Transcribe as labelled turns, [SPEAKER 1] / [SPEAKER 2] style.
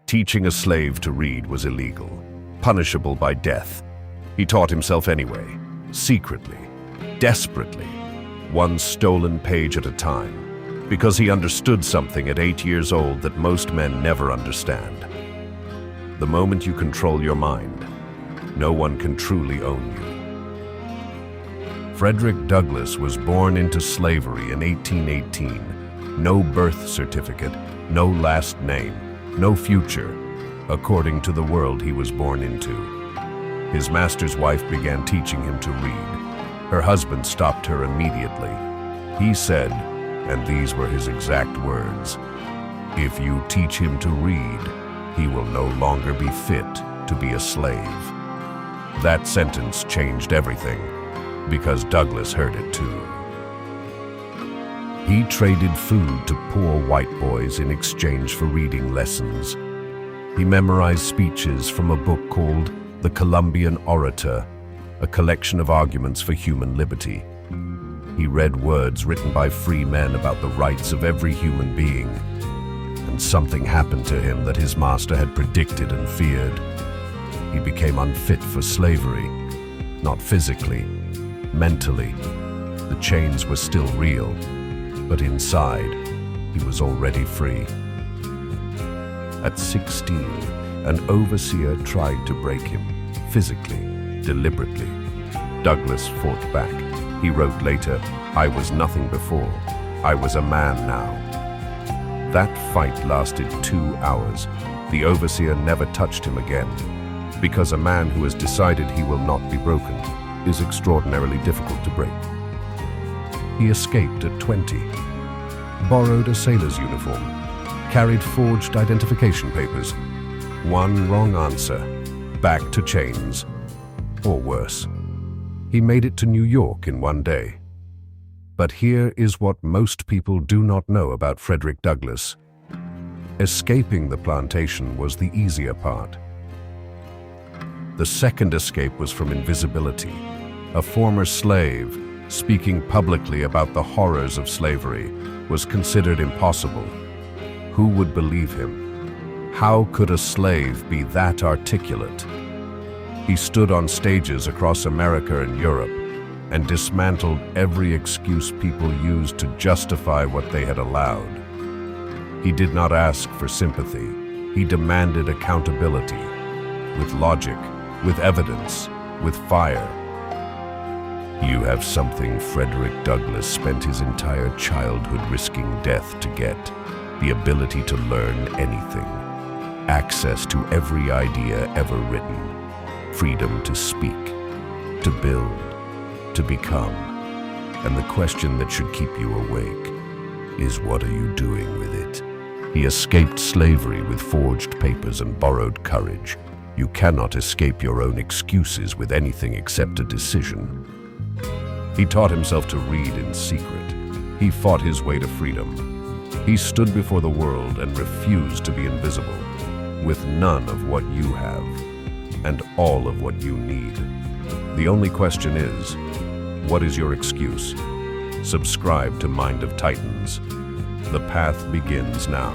[SPEAKER 1] Teaching a slave to read was illegal, punishable by death. He taught himself anyway, secretly, desperately, one stolen page at a time, because he understood something at 8 years old that most men never understand. The moment you control your mind, no one can truly own you. Frederick Douglass was born into slavery in 1818. No birth certificate, no last name, no future, according to the world he was born into. His master's wife began teaching him to read. Her husband stopped her immediately. He said, and these were his exact words, "If you teach him to read, he will no longer be fit to be a slave." That sentence changed everything, because Douglass heard it too. He traded food to poor white boys in exchange for reading lessons. He memorized speeches from a book called The Columbian Orator, a collection of arguments for human liberty. He read words written by free men about the rights of every human being, and something happened to him that his master had predicted and feared. He became unfit for slavery, not physically, mentally. The chains were still real, but inside, he was already free. At 16, an overseer tried to break him, physically, deliberately. Douglass fought back. He wrote later, "I was nothing before. I was a man now." That fight lasted 2 hours. The overseer never touched him again, because a man who has decided he will not be broken is extraordinarily difficult to break. He escaped at 20, borrowed a sailor's uniform, carried forged identification papers. One wrong answer, back to chains, or worse. He made it to New York in one day. But here is what most people do not know about Frederick Douglass. Escaping the plantation was the easier part. The second escape was from invisibility. A former slave, speaking publicly about the horrors of slavery, was considered impossible. Who would believe him? How could a slave be that articulate? He stood on stages across America and Europe and dismantled every excuse people used to justify what they had allowed. He did not ask for sympathy. He demanded accountability, with logic, with evidence, with fire. You have something Frederick Douglass spent his entire childhood risking death to get: the ability to learn anything, access to every idea ever written, freedom to speak, to build, to become. And the question that should keep you awake is, what are you doing with it? He escaped slavery with forged papers and borrowed courage. You cannot escape your own excuses with anything except a decision. He taught himself to read in secret. He fought his way to freedom. He stood before the world and refused to be invisible, with none of what you have and all of what you need. The only question is, what is your excuse? Subscribe to Mind of Titans. The path begins now.